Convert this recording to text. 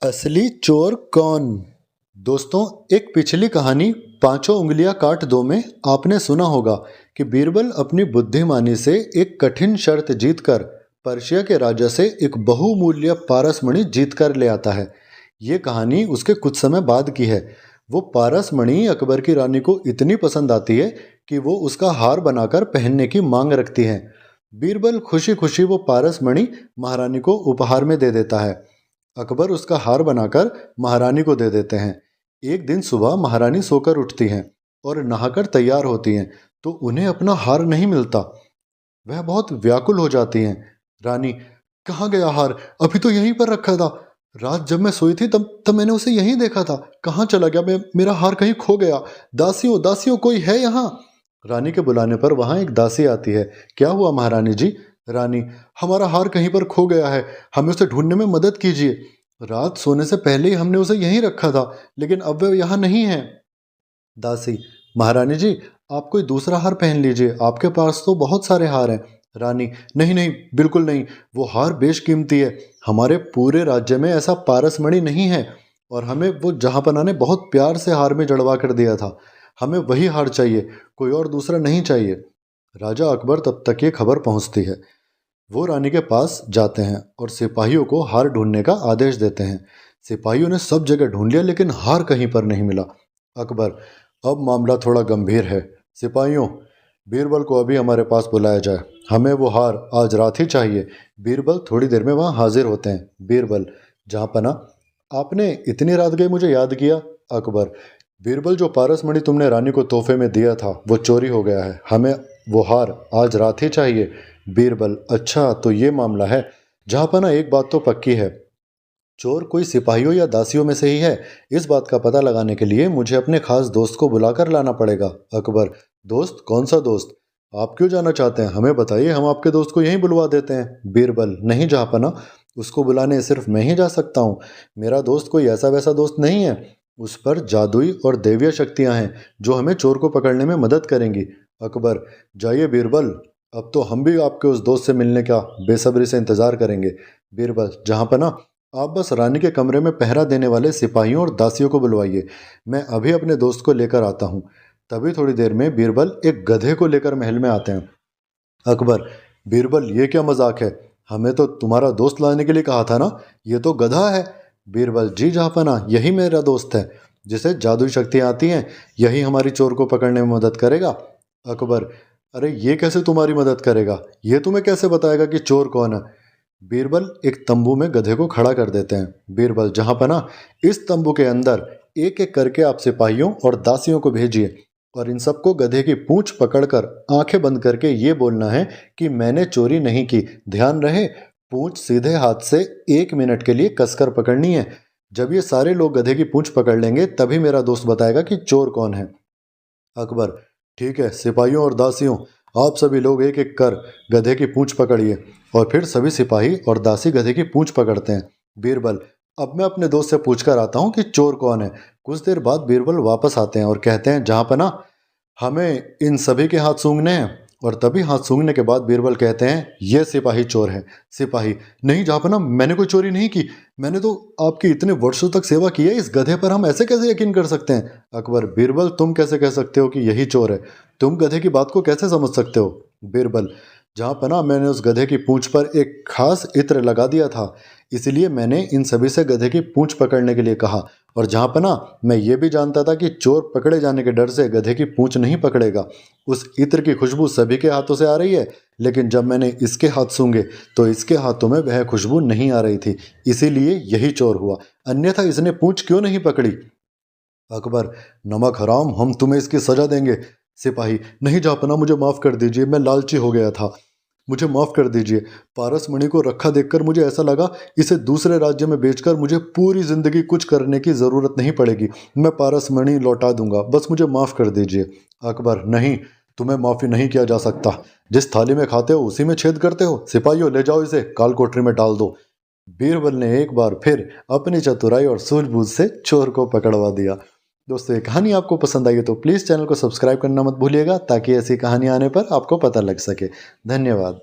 असली चोर कौन। दोस्तों, एक पिछली कहानी पांचों उंगलियां काट दो में आपने सुना होगा कि बीरबल अपनी बुद्धिमानी से एक कठिन शर्त जीतकर पर्शिया के राजा से एक बहुमूल्य पारसमणि जीत कर ले आता है। ये कहानी उसके कुछ समय बाद की है। वो पारसमणि अकबर की रानी को इतनी पसंद आती है कि वो उसका हार बनाकर पहनने की मांग रखती है। बीरबल खुशी खुशी वो पारसमणि महारानी को उपहार में दे देता है। अकबर उसका हार बनाकर महारानी को दे देते हैं। एक दिन सुबह महारानी सोकर उठती हैं और नहाकर तैयार होती हैं तो उन्हें अपना हार नहीं मिलता। वह बहुत व्याकुल हो जाती हैं। रानी, कहाँ गया हार? अभी तो यहीं पर रखा था। रात जब मैं सोई थी तब मैंने उसे यहीं देखा था। कहाँ चला गया? मेरा हार कहीं खो गया। दासियों दासियों, कोई है यहाँ? रानी के बुलाने पर वहां एक दासी आती है। क्या हुआ महारानी जी? रानी, हमारा हार कहीं पर खो गया है, हमें उसे ढूंढने में मदद कीजिए। रात सोने से पहले ही हमने उसे यहीं रखा था, लेकिन अब वह यहाँ नहीं है। दासी, महारानी जी, आप कोई दूसरा हार पहन लीजिए, आपके पास तो बहुत सारे हार हैं। रानी, नहीं नहीं, बिल्कुल नहीं, वो हार बेशकीमती है। हमारे पूरे राज्य में ऐसा पारसमणि नहीं है और हमें वो जहाँपनाह ने बहुत प्यार से हार में जड़वा कर दिया था। हमें वही हार चाहिए, कोई और दूसरा नहीं चाहिए। राजा अकबर तब तक ये खबर पहुंचती है। वो रानी के पास जाते हैं और सिपाहियों को हार ढूंढने का आदेश देते हैं। सिपाहियों ने सब जगह ढूंढ लिया, लेकिन हार कहीं पर नहीं मिला। अकबर, अब मामला थोड़ा गंभीर है। सिपाहियों, बीरबल को अभी हमारे पास बुलाया जाए, हमें वो हार आज रात ही चाहिए। बीरबल थोड़ी देर में वहाँ हाजिर होते हैं। बीरबल, जहाँपना, आपने इतनी रात गए मुझे याद किया। अकबर, बीरबल, जो पारसमणि तुमने रानी को तोहफे में दिया था वो चोरी हो गया है, हमें वो हार आज रात ही चाहिए। बीरबल, अच्छा तो ये मामला है। जहाँपना, एक बात तो पक्की है, चोर कोई सिपाहियों या दासियों में से ही है। इस बात का पता लगाने के लिए मुझे अपने खास दोस्त को बुलाकर लाना पड़ेगा। अकबर, दोस्त? कौन सा दोस्त? आप क्यों जाना चाहते हैं? हमें बताइए, हम आपके दोस्त को यहीं बुलवा देते हैं। बीरबल, नहीं जहाँपना, उसको बुलाने सिर्फ मैं ही जा सकता हूँ। मेरा दोस्त कोई ऐसा वैसा दोस्त नहीं है। उस पर जादुई और दैवीय शक्तियाँ हैं जो हमें चोर को पकड़ने में मदद करेंगी। अकबर, जाइए बीरबल, अब तो हम भी आपके उस दोस्त से मिलने का बेसब्री से इंतजार करेंगे। बीरबल, जहाँपना, आप बस रानी के कमरे में पहरा देने वाले सिपाहियों और दासियों को बुलवाइए, मैं अभी अपने दोस्त को लेकर आता हूँ। तभी थोड़ी देर में बीरबल एक गधे को लेकर महल में आते हैं। अकबर, बीरबल, ये क्या मजाक है? हमें तो तुम्हारा दोस्त लाने के लिए कहा था ना, ये तो गधा है। बीरबल, जी जहाँपना, यही मेरा दोस्त है जिसे जादुई शक्तियाँ आती हैं, यही हमारी चोर को पकड़ने में मदद करेगा। अकबर, अरे ये कैसे तुम्हारी मदद करेगा? ये तुम्हें कैसे बताएगा कि चोर कौन है? बीरबल एक तंबू में गधे को खड़ा कर देते हैं। बीरबल, जहाँपना, इस तंबू के अंदर एक एक करके आप सिपाहियों और दासियों को भेजिए और इन सबको गधे की पूंछ पकड़कर आंखें बंद करके ये बोलना है कि मैंने चोरी नहीं की। ध्यान रहे, पूंछ सीधे हाथ से 1 मिनट के लिए कसकर पकड़नी है। जब ये सारे लोग गधे की पूंछ पकड़ लेंगे तभी मेरा दोस्त बताएगा कि चोर कौन है। अकबर, ठीक है, सिपाहियों और दासियों, आप सभी लोग एक एक कर गधे की पूंछ पकड़िए। और फिर सभी सिपाही और दासी गधे की पूंछ पकड़ते हैं। बीरबल, अब मैं अपने दोस्त से पूछकर आता हूँ कि चोर कौन है। कुछ देर बाद बीरबल वापस आते हैं और कहते हैं, जहाँपना, हमें इन सभी के हाथ सूंघने हैं। और तभी हाथ सूंघने के बाद बीरबल कहते हैं, ये सिपाही चोर है। सिपाही, नहीं जहाँपना, मैंने कोई चोरी नहीं की, मैंने तो आपकी इतने वर्षों तक सेवा की है, इस गधे पर हम ऐसे कैसे यकीन कर सकते हैं? अकबर, बीरबल, तुम कैसे कह सकते हो कि यही चोर है? तुम गधे की बात को कैसे समझ सकते हो? बीरबल, जहाँपना, मैंने उस गधे की पूंछ पर एक खास इत्र लगा दिया था, इसलिए मैंने इन सभी से गधे की पूंछ पकड़ने के लिए कहा। और जहाँपना, मैं ये भी जानता था कि चोर पकड़े जाने के डर से गधे की पूंछ नहीं पकड़ेगा। उस इत्र की खुशबू सभी के हाथों से आ रही है, लेकिन जब मैंने इसके हाथ सूंघे तो इसके हाथों में वह खुशबू नहीं आ रही थी, इसीलिए यही चोर हुआ, अन्यथा इसने पूंछ क्यों नहीं पकड़ी? अकबर, नमक हराम, हम तुम्हें इसकी सजा देंगे। सिपाही, नहीं जहाँपना, मुझे माफ़ कर दीजिए, मैं लालची हो गया था, मुझे माफ़ कर दीजिए। पारसमणि को रखा देखकर मुझे ऐसा लगा इसे दूसरे राज्य में बेचकर मुझे पूरी ज़िंदगी कुछ करने की ज़रूरत नहीं पड़ेगी, मैं पारसमणि लौटा दूंगा, बस मुझे माफ़ कर दीजिए। अकबर, नहीं, तुम्हें माफ़ी नहीं किया जा सकता, जिस थाली में खाते हो उसी में छेद करते हो। सिपाहियों, ले जाओ इसे काल कोठरी में डाल दो। बीरबल ने एक बार फिर अपनी चतुराई और सूझबूझ से चोर को पकड़वा दिया। दोस्तों, ये कहानी आपको पसंद आई है तो प्लीज़ चैनल को सब्सक्राइब करना मत भूलिएगा ताकि ऐसी कहानी आने पर आपको पता लग सके। धन्यवाद।